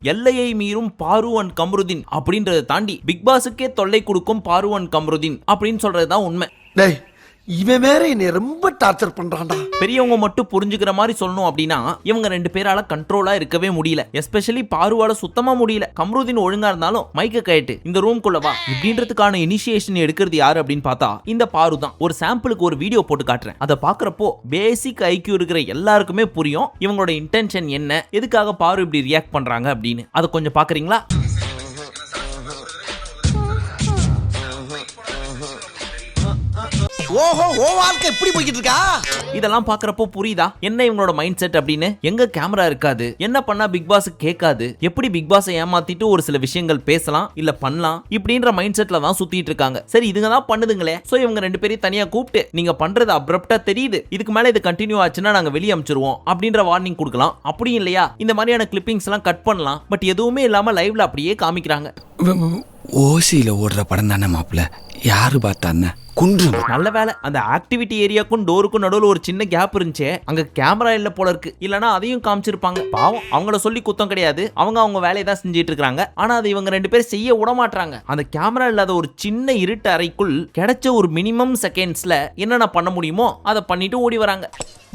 எல்லையை மீறும் பாரு அண்ட் கம்ருதீன் அப்படின்றத தாண்டி பிக் பாஸுக்கே தொல்லை கொடுக்கும் பாரு அண்ட் கம்ருதீன் அப்படின்னு சொல்றதுதான் உண்மை. இவன் வேற என்னை ரொம்ப டார்ச்சர் பண்றான்டா. பெரியவங்க மட்டும் புரிஞ்சுக்கிற மாதிரி சொல்லணும் அப்படின்னா இவங்க ரெண்டு பேரால கண்ட்ரோலா இருக்கவே முடியல. எஸ்பெஷலி பாருவால சுத்தமா முடியல. கம்ருதீன் ஒழுங்கா இருந்தாலும் மைக்க கயட்டு இந்த ரூம்குள்ள வா இப்படின்றதுக்கான இனிஷியேஷன் எடுக்கிறது யாரு அப்படின்னு பார்த்தா இந்த பாரு தான். ஒரு சாம்பிளுக்கு ஒரு வீடியோ போட்டு காட்டுறேன். அதை பாக்குறப்போ பேசிக் ஐக்யூ இருக்கிற எல்லாருக்குமே புரியும் இவங்களோட இன்டென்ஷன் என்ன, எதுக்காக பாரு இப்படி ரியாக்ட் பண்றாங்க அப்படின்னு. அதை கொஞ்சம் பாக்குறீங்களா? ஓஹோ, ஓ வாழ்க்கை எப்படி போய்கிட்டு இருக்கா? இதெல்லாம் பாக்குறப்போ புரியுதா என்ன இவங்களோட மைண்ட் செட் அப்படின்னு? எங்க கேமரா இருக்காது, என்ன பண்ணா பிக் பாஸ் கேட்காது, எப்படி பிக் பாஸ் ஏமாத்திட்டு ஒரு சில விஷயங்கள் பேசலாம் இல்ல பண்ணலாம் இப்படின்ற மைண்ட் செட்ல தான் சுத்திட்டு இருக்காங்க. சரி இதுங்க தான் பண்ணுதுங்களே, சோ இவங்க ரெண்டு பேரையும் தனியா கூப்பிட்டு நீங்க பண்றது அப்ரப்டா தெரியுது, இதுக்கு மேல இது கண்டினியூ ஆச்சுன்னா நாங்க வெளியே அனுப்பிச்சிருவோம் அப்படின்ற வார்னிங் கொடுக்கலாம். அப்படியும் இல்லையா இந்த மாதிரியான கிளிப்பிங்ஸ் எல்லாம் கட் பண்ணலாம். பட் எதுவுமே இல்லாம லைவ்ல அப்படியே காமிக்கிறாங்க. ஓசியில ஓடுற படம் தானே மாப்பிள்ள, யாரு பார்த்தான்னு குன்று. நல்ல வேலை அந்த ஆக்டிவிட்டி ஏரியாக்கும் டோருக்கும் நடுவில் ஒரு சின்ன கேப் இருந்துச்சு, அங்க கேமரா இல்ல போல இருக்கு, இல்லனா அதையும் காமிச்சிருப்பாங்க. பாவம் அவங்கள சொல்லி குத்தம் கிடையாது, அவங்க வேலையை தான் செஞ்சிட்டு இருக்காங்க. ஆனா அது இவங்க ரெண்டு பேரும் செய்ய விட மாட்டாங்க. அந்த கேமரா இல்லாத ஒரு சின்ன இருட்டு அறைக்குள் கிடைச்ச ஒரு மினிமம் செகண்ட்ஸ்ல என்னென்ன பண்ண முடியுமோ அதை பண்ணிட்டு ஓடி வராங்க.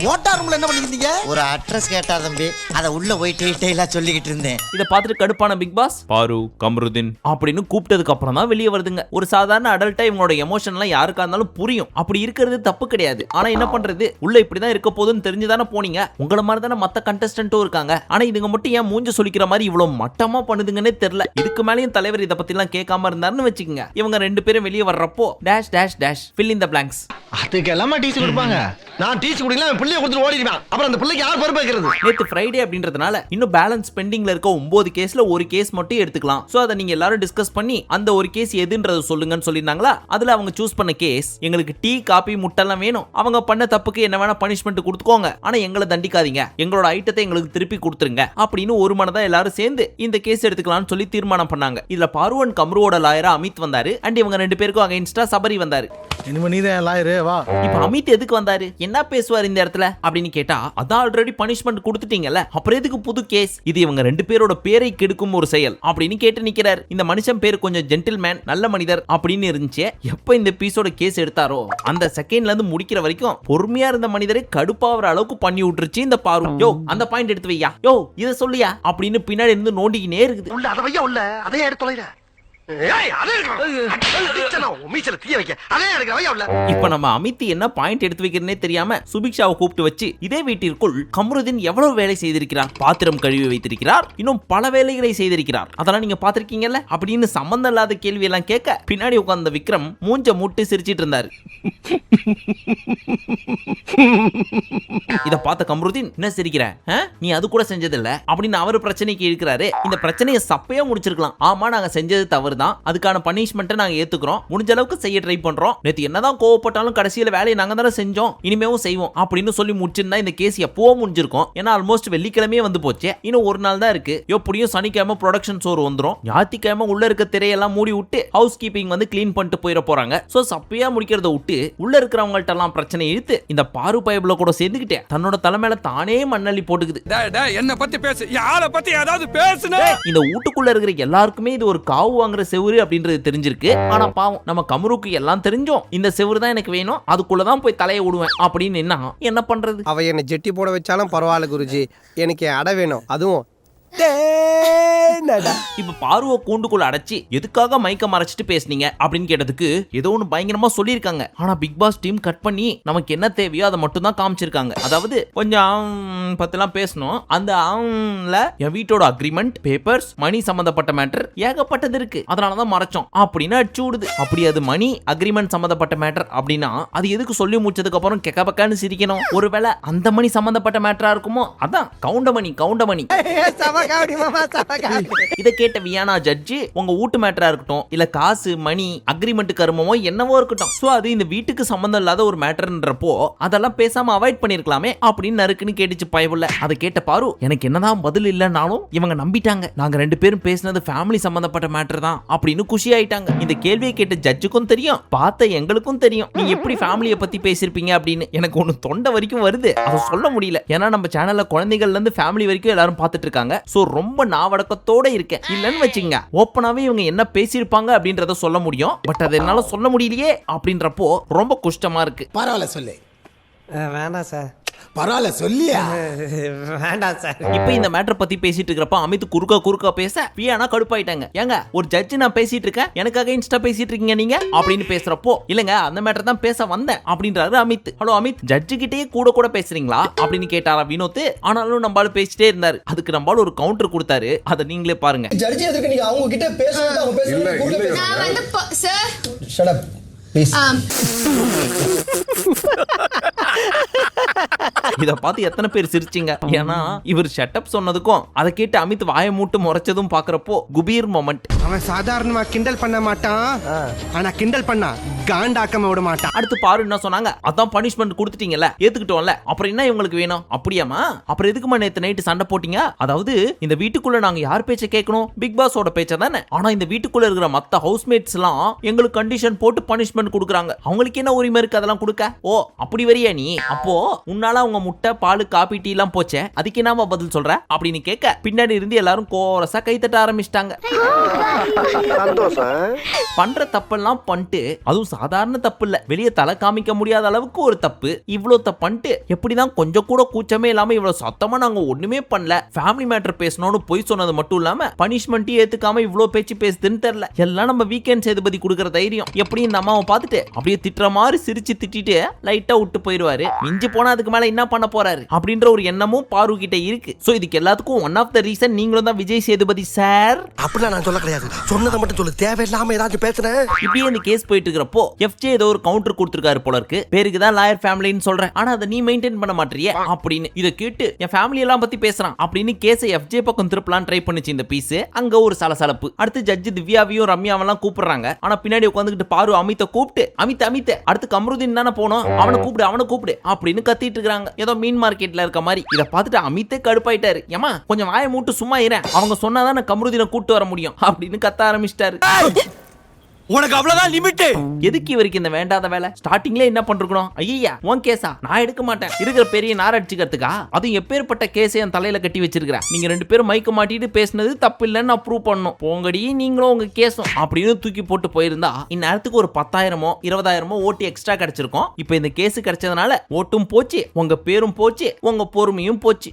மோட்டார் ரூம்ல என்ன பண்ணிருந்தீங்க? ஒரு அட்ரஸ் கேட்டா தம்பி, அத உள்ள போய் டீடைலா சொல்லிக்கிட்டு இருந்தேன். இத பார்த்துட்டு கடுப்பான பிக் பாஸ் பாரு கம்ருதீன் அப்படின்னு கூப்பிட்டதுக்கு அப்புறம் தான் வெளியே வருதுங்க. ஒரு சாதாரண அடல்ட்டா இவங்களோட எமோஷன் எல்லாம் யாருக்கா இருந்தாலும் புரியும். அப்படி இருக்கிறது தப்பு கிடையாது. ஆனா என்ன பண்றது, உள்ள இப்படிதான் இருக்க போதுன்னு தெரிஞ்சுதானே போனீங்க. உங்களை மாதிரி தானே மத்த கண்டஸ்டன்ட்டும் இருக்காங்க. ஆனா இதுங்க மட்டும் ஏன் மூஞ்ச சொல்லிக்கிற மாதிரி இவ்வளவு மட்டமா பண்ணுதுங்கன்னே தெரியல. இதுக்கு மேலேயும் தலைவர் இதை பத்தி எல்லாம் கேட்காம இருந்தாருன்னு வச்சுக்கோங்க. இவங்க ரெண்டு பேரும் வெளியே வர்றப்போ dash dash dash fill in the blanks. அதுக்கு எல்லாமே டீசி கொடுப்பாங்க. நான் டீசி குடிக்கலாம், பிள்ளைய கொடுத்துட்டு ஓடிடுவேன். அப்புறம் அந்த பிள்ளைக்கு யார் பொறுப்பு வைக்கிறது? நேத்து ஃப்ரைடே அப்படின்றதுனால இன்னும் பேலன்ஸ் பெண்டிங்ல இருக்க 9 கேஸ்ல ஒரு கேஸ் மட்டும் எடுத்துக்கலாம். சோ அதை நீங்க எல்லாரும் டிஸ்கஸ் பண்ணி அந்த ஒரு கேஸ் எதுன்றத சொல்லுங்கன்னு சொல்லிருந்தாங்களா. அதுல அவங்க சூஸ் பண்ண கேஸ் எங்களுக்கு டீ காபி முட்டெல்லாம் வேணும், அவங்க பண்ண தப்புக்கு என்ன வேணா பனிஷ்மெண்ட் கொடுத்துக்கோங்க, ஆனா எங்களை தண்டிக்காதீங்க, எங்களோட ஐட்டத்தை எங்களுக்கு திருப்பி கொடுத்துருங்க அப்படின்னு ஒரு மனதா எல்லாரும் சேர்ந்து இந்த கேஸ் எடுத்துக்கலாம்னு சொல்லி தீர்மானம் பண்ணாங்க. இதுல பாரு அண்ட் கம்ருவோட லாயரா அமித் வந்தாரு. அண்ட் இவங்க ரெண்டு பேருக்கும் அகைன்ஸ்டா சபரி வந்தாரு. இப்ப அமித் எதுக்கு வந்தாரு, என்ன பேசுவார் இந்த இடத்துல அப்படின்னு கேட்டா, அதான் ஆல்ரெடி பனிஷ்மெண்ட் கொடுத்துட்டீங்கல்ல, அப்புறம் எதுக்கு புது கேஸ், இது இவங்க ரெண்டு பேரோட பேரை கெடுக்கும் ஒரு செயல் அப்படின்னு கேட்டு நிக்கிறார். இந்த மனுஷன் பேர் கொஞ்சம் ஜென்டில்மேன், நல்ல மனிதர் அப்படின்னு இருந்துச்சு. எப்ப இந்த பீஸோட கேஸ் எடுத்தாரோ அந்த செகண்ட்ல இருந்து முடிக்கிற வரைக்கும் பொறுமையா இருந்த மனிதரை கடுப்பாகிற அளவுக்கு பண்ணி விட்டுருச்சு இந்த பாரு. யோ அந்த பாயிண்ட் எடுத்து வையா, யோ இத சொல்லியா அப்படின்னு பின்னாடி இருந்து நோண்டிக்கினே இருக்குது. உள்ள அத வையா, உள்ள அதே எடுத்து தொலைடா. இப்ப நம்ம அமித் என்ன பாயிண்ட் எடுத்து வைக்கிறனே தெரியாம சுபிக்ஷாவை கூப்பிட்டு வச்சு இதே வீட்டிற்குள் கம்ருதீன் எவ்வளவு வேலை செய்திருக்கிறார், பாத்திரம் கழுவி வைத்திருக்கிறார், இன்னும் பல வேலைகளை செய்திருக்கிறார், அதெல்லாம் நீங்க பாத்திருக்கீங்கல்ல அப்படின்னு சம்பந்தம் இல்லாத கேள்வி எல்லாம் கேட்க பின்னாடி உட்கார்ந்த விக்ரம் மூஞ்ச மூட்டு சிரிச்சிட்டு இருந்தாரு. இத பார்த்த கம்ருதீன் என்ன சிரிக்கிற, நீ அது கூட செஞ்சதில்ல அப்படின்னு அவரு பிரச்சனைக்கு இருக்கிறாரு. இந்த பிரச்சனையை சப்பையா முடிச்சிருக்கலாம். ஆமா நாங்க செஞ்சது தவறு தான், அதுக்கான பனிஷ்மெண்ட்டை நாங்க ஏத்துக்கிறோம், முடிஞ்ச அளவுக்கு செய்ய ட்ரை பண்றோம், நேத்து என்னதான் கோவப்பட்டாலும் கடைசியில வேலையை நாங்க தானே செஞ்சோம், இனிமேவும் செய்வோம் அப்படின்னு சொல்லி முடிச்சிருந்தா இந்த கேஸ் எப்போ முடிஞ்சிருக்கும். ஏன்னா ஆல்மோஸ்ட் வெள்ளிக்கிழமையே வந்து போச்சு, இன்னும் ஒரு நாள் தான் இருக்கு. எப்படியும் சனிக்கிழமை ப்ரொடக்ஷன் ஷோர் வந்துரும், ஞாயிற்றுக்கிழமை உள்ள இருக்க திரையெல்லாம் மூடி விட்டு ஹவுஸ் கீப்பிங் வந்து கிளீன் பண்ணிட்டு போயிட போறாங்க. சோ சப்பையா முடிக்கிறத விட்டு உள்ள இருக்கிறவங்கள்ட்ட எல்லாம் பிரச்சனை இழுத்து இந்த பாரு பைபிள கூட சேர்ந்துக்கிட்டே தன்னோட தலைமையில தானே மண்ணள்ளி போட்டுக்குது. என்ன பத்தி பேசு, யார பத்தி ஏதாவது பேசுன. இந்த வீட்டுக்குள்ள இருக்கிற எல்லாருக்குமே இது ஒரு காவு வாங்குற செவுரு அப்படின்றது தெரிஞ்சிருக்கு. ஆனா பாவம் நம்ம கமருக்கு எல்லாம் தெரிஞ்சோம் இந்த செவுரு தான் எனக்கு வேணும், அதுக்குள்ளதான் போய் தலையை விடுவேன் அப்படின்னு என்ன பண்றது. அவ என்ன ஜெட்டி போட வச்சாலும் பரவாயில்ல குருஜி, எனக்கு அடை வேணும், அதுவும் இப்ப பார்வ கூண்டுக்குள்ள அடைச்சி எதுக்காக மைக்க மறைச்சிட்டு பேசுனீங்க அப்படின்னு கேட்டதுக்கு ஏதோ ஒன்று பயங்கரமா சொல்லியிருக்காங்க. ஆனா பிக் பாஸ் டீம் கட் பண்ணி நமக்கு என்ன தேவையோ அதை மட்டும் தான் காமிச்சிருக்காங்க. அதாவது கொஞ்சம் பத்திலாம் பேசணும், அந்த என் வீட்டோட அக்ரிமெண்ட் பேப்பர்ஸ் மணி சம்பந்தப்பட்ட மேட்டர் ஏகப்பட்டது இருக்கு, அதனாலதான் மறைச்சோம் அப்படின்னு அடிச்சு விடுது. அப்படி அது மணி அக்ரிமெண்ட் சம்பந்தப்பட்ட மேட்டர் அப்படின்னா அது எதுக்கு சொல்லி முடிச்சதுக்கு அப்புறம் கெக்க பக்கான்னு சிரிக்கணும்? ஒருவேளை அந்த மணி சம்பந்தப்பட்ட மேட்டரா இருக்குமோ? அதான் கவுண்டமணி இதை கேட்ட வியானா ஜட்ஜி உங்க வீட்டு மேட்டரா இருக்கட்டும் இல்ல காசு மணி அக்ரிமெண்ட் கருமமோ என்னவோ இருக்கட்டும், சோ அது இந்த வீட்டுக்கு சம்பந்தம் இல்லாத ஒரு மேட்டர்ன்றப்போ அதெல்லாம் பேசாம அவாய்ட் பண்ணிருக்கலாமே அப்படின்னு நறுக்குன்னு கேட்டுச்சு பயவுல. அதை கேட்ட பாரு எனக்கு என்னதான் பதில் இல்லைன்னாலும் இவங்க நம்பிட்டாங்க. நாங்க 2 பேரும் பேசினது ஃபேமிலி சம்பந்தப்பட்ட மேட்டர் தான் அப்படின்னு குஷி ஆயிட்டாங்க. இந்த கேள்வியை கேட்ட ஜட்ஜுக்கும் தெரியும், பார்த்த எங்களுக்கும் தெரியும் நீங்க எப்படி ஃபேமிலியை பத்தி பேசிருப்பீங்க அப்படின்னு. எனக்கு ஒண்ணு தொண்டை வரைக்கும் வருது, அதை சொல்ல முடியல. ஏன்னா நம்ம சேனல்ல குழந்தைகள்ல இருந்து ஃபேமிலி வரைக்கும் எல்லாரும் பார்த்துட்டு இருக்காங்க. சோ ரொம்ப நாவடக்கத்தோட இருக்கேன். இல்லன்னு வச்சுங்க ஓப்பனாவே இவங்க என்ன பேசியிருப்பாங்க அப்படின்றத சொல்ல முடியும். பட் அதை என்னால சொல்ல முடியலையே அப்படின்றப்போ ரொம்ப கஷ்டமா இருக்கு. பரவாயில்ல சொல்லு. வேண்டாம் சார். பரவாயில்ல சொல்லியா. வேண்டாம் சார். இப்ப இந்த மேட்டர் பத்தி பேசிட்டு இருக்கிறப்ப அமித் குறுக்க பேச வியானா கடுப்பாயிட்டாங்க. ஏங்க ஒரு ஜட்ஜ் நான் பேசிட்டு இருக்கேன், எனக்கு அகைன்ஸ்டா பேசிட்டு இருக்கீங்க நீங்க அப்படின்னு பேசுறப்போ இல்லங்க அந்த மேட்டர் தான் பேச வந்தேன் அப்படின்றாரு அமித். ஹலோ அமித், ஜட்ஜு கிட்டே கூட பேசுறீங்களா அப்படின்னு கேட்டாரா வினோத். ஆனாலும் நம்மளால பேசிட்டே இருந்தாரு. அதுக்கு நம்மளால ஒரு கவுண்டர் கொடுத்தாரு, அதை நீங்களே பாருங்க. ஜட்ஜி எதுக்கு நீங்க அவங்க கிட்ட பேசுறது அவங்க பேசுறது நான் வந்து சார் ஷட் அப் ப்ளீஸ். இத பார்த்து எத்தனை பேர் சிரிச்சிங்க? ஏன்னா இவர் ஷட்டப் சொன்னதுக்கும் அதை கேட்டு அமித் வாயை மூட்டு முறைச்சதும் பாக்குறப்போ குபீர் மொமெண்ட். அவன் சாதாரணமா கிண்டல் பண்ண மாட்டான், ஆனா கிண்டல் பண்ணா காண்டாக்காம விட மாட்டான். அடுத்து பாரு என்ன சொன்னாங்க, அதான் பனிஷ்மெண்ட் கொடுத்துட்டீங்கல்ல, ஏத்துக்கிட்டோம்ல, அப்புறம் என்ன இவங்களுக்கு வேணும்? அப்படியாமா? அப்புறம் எதுக்குமா நேத்து நைட்டு சண்டை போட்டீங்க? அதாவது இந்த வீட்டுக்குள்ள நாங்க யார் பேச்ச கேட்கணும்? பிக் பாஸோட பேச்ச தானே. ஆனா இந்த வீட்டுக்குள்ள இருக்கிற மத்த ஹவுஸ்மேட்ஸ் எல்லாம் எங்களுக்கு கண்டிஷன் போட்டு பனிஷ்மெண்ட் கொடுக்குறாங்க. அவங்களுக்கு என்ன உரிமை இருக்கு அதெல்லாம் கொடுக்க? ஓ அப்படி வரியா நீ? அப்போ உன்னால அவங்க முட்டை பால் காபி டீ எல்லாம் போச்சே, அதுக்கு என்னமா பதில் சொல்ற அப்படின்னு கேட்க பின்னாடி இருந்து எல்லாரும் கோரஸா கைத்தட்ட ஆரம்பிச்சிட்டாங்க. பண்ற தப்பெல்லாம் பண்ணிட்டு, அதுவும் சாதாரண தப்பு இல்ல, வெளியே தலை காமிக்க முடியாத அளவுக்கு ஒரு தப்பு, இவ்வளவு தப்பு பண்ணிட்டு எப்படிதான் கொஞ்சம் கூட கூச்சமே இல்லாம இவ்வளவு சத்தமா நாங்க ஒண்ணுமே பண்ணல, ஃபேமிலி மேட்டர் பேசணும்னு போய் சொன்னது மட்டும் இல்லாம பனிஷ்மெண்ட் ஏத்துக்காம இவ்வளவு பேச்சு பேசுதுன்னு தெரியல. எல்லாம் நம்ம வீக்கெண்ட் சேதுபதி கொடுக்கற தைரியம். எப்படி இந்த அம்மாவை பார்த்துட்டு அப்படியே திட்டுற மாதிரி சிரிச்சு திட்டிட்டு லைட்டா விட்டு போயிருவாரு. மிஞ்சி போனா அதுக்கு மேல என்ன பண்ண போறாரு அப்படின்ற ஒரு எண்ணமும் பாரு கிட்ட இருக்கு. சோ இதுக்கு எல்லாத்துக்கும் ஒன் ஆஃப் த ரீசன் நீங்களும் தான் விஜய் சேதுபதி சார். அப்படிலாம் நான் சொல்ல கிடையாது, சொன்னதை மட்டும் சொல்லு, தேவையில்லாம ஏதாச்சும் பேசுறேன். இப்படியே இந்த கேஸ் போயிட்டு இருக்கிறப்போ FJ ஏதோ ஒரு கவுண்டர் கொடுத்திருக்காரு போல இருக்கு. பேருக்கு தான் லாயர் ஃபேமிலின்னு சொல்றேன், ஆனா அதை நீ மெயின்டைன் பண்ண மாட்டறியே அப்படின்னு. இதை கேட்டு என் ஃபேமிலி எல்லாம் பத்தி பேசுறான் அப்படின்னு கேஸை FJ பக்கம் திருப்பலாம் ட்ரை பண்ணிச்சு இந்த பீஸ். அங்க ஒரு சலசலப்பு. அடுத்து ஜட்ஜ் திவ்யாவையும் ரம்யாவெல்லாம் கூப்பிடுறாங்க. ஆனா பின்னாடி உட்காந்துக்கிட்டு பாரு அமித்தை கூப்பிட்டு அமித் அடுத்து கமருதீன் தானே போனோம், அவனை கூப்பிடு அப்படின்னு கத்திட்டு இருக்காங்க. ஏதோ மீன் மார்க்கெட்ல இருக்க மாதிரி. இதை பார்த்துட்டு அமித்தே கடுப்பாயிட்டாரு. ஏமா கொஞ்சம் வாயை மூட்டு சும்மா இறேன், அவங்க சொன்னாதான் கமருதீனை கூட்டு வர முடியும் அப்படின்னு கத்த ஆரம்பிச்சிட்டாரு. உனக்கு அவ்வளவுதான் லிமிட். எதுக்கு இவருக்கு இந்த வேண்டாத வேலை? ஸ்டார்டிங்ல என்ன பண்றோம்? ஐயா உன் கேஸா நான் எடுக்க மாட்டேன், இருக்கிற பெரிய நார் அடிச்சுக்கிறதுக்கா? அதுவும் எப்பேற்பட்ட கேஸை என் தலையில கட்டி வச்சிருக்கிறேன். நீங்க 2 பேரும் மைக்க மாட்டிட்டு பேசினது தப்பு இல்லைன்னு நான் ப்ரூவ் பண்ணணும். போங்கடி நீங்களும் உங்க கேஸும் அப்படின்னு தூக்கி போட்டு போயிருந்தா இந்நேரத்துக்கு ஒரு 10,000 20,000 ஓட்டு எக்ஸ்ட்ரா கிடைச்சிருக்கும். இப்போ இந்த கேஸ் கிடைச்சதுனால ஓட்டும் போச்சு, உங்க பேரும் போச்சு, உங்க பொறுமையும் போச்சு.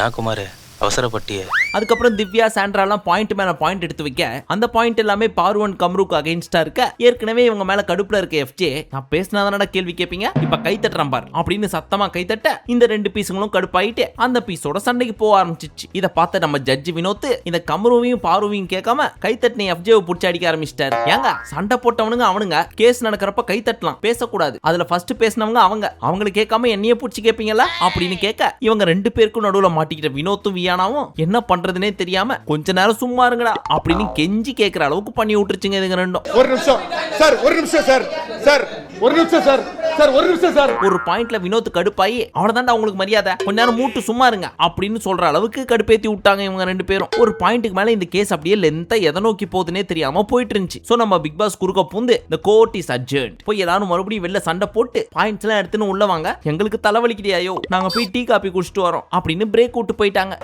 நான் குமார் அவசரப்பட்டிய. அதுக்கப்புறம் திவ்யா சாண்ட்ராலாம் பாயிண்ட் மேல பாயிண்ட் எடுத்து வைக்க அந்த பாயிண்ட் எல்லாமே பார்வன் கம்ருக்கு அகைன்ஸ்டா இருக்க ஏற்கனவே இவங்க மேல கடுப்புல இருக்க FJ நான் பேசினாதானடா கேள்வி கேட்பீங்க, இப்ப கை தட்டுறான் பார் அப்படின்னு சத்தமா கை தட்ட இந்த 2 பீஸுங்களும் கடுப்பாயிட்டு அந்த பீஸோட சண்டைக்கு போக ஆரம்பிச்சிச்சு. இதை பார்த்த நம்ம ஜட்ஜ் வினோத் இந்த கமருவையும் பார்வையும் கேட்காம கை தட்டின FJவை புடிச்சு அடிக்க ஆரம்பிச்சிட்டாரு. ஏங்க சண்டை போட்டவனுங்க அவனுங்க, கேஸ் நடக்கிறப்ப கை தட்டலாம், பேசக்கூடாது. அதுல ஃபர்ஸ்ட் பேசினவங்க அவங்களுக்கு கேட்காம என்னையே புடிச்சு கேட்பீங்களா அப்படின்னு கேட்க இவங்க 2 பேருக்கும் நடுவுல மாட்டிக்கிட்ட வினோத்தும் வியானாவும் என்ன பண்றதுனே தெரியாம கொஞ்ச நேரம் சும்மா இருங்கடா அப்படின்னு கெஞ்சி கேட்கிற அளவுக்கு பண்ணி விட்டுருச்சுங்க இதுங்க ரெண்டும். ஒரு நிமிஷம் சார், ஒரு நிமிஷம் சார், சார் ஒரு நிமிஷம் சார், சார் ஒரு நிமிஷம் சார். ஒரு பாயிண்ட்ல வினோத் கடுப்பாயி அவ்வளவுதான்டா உங்களுக்கு மரியாதை, கொஞ்ச நேரம் மூட்டு சும்மா இருங்க அப்படின்னு சொல்ற அளவுக்கு கடுப்பேத்தி விட்டாங்க இவங்க 2 பேரும். ஒரு பாயிண்ட்டுக்கு மேல இந்த கேஸ் அப்படியே லென்த்தா எதை நோக்கி போகுதுன்னே தெரியாம போயிட்டு இருந்துச்சு. சோ நம்ம பிக் பாஸ் குறுக்க பூந்து இந்த கோர்ட் இஸ் அட்ஜர்ன்ட் போய் எல்லாரும் மறுபடியும் வெளில சண்டை போட்டு பாயிண்ட்ஸ் எல்லாம் எடுத்துன்னு உள்ள வாங்க, எங்களுக்கு தலைவலிக்குதியாயோ, நாங்க போய் டீ காப்பி குடிச்சிட்டு வரோம் அப்படின்னு பிரேக் விட்டு போயிட்டாங்க.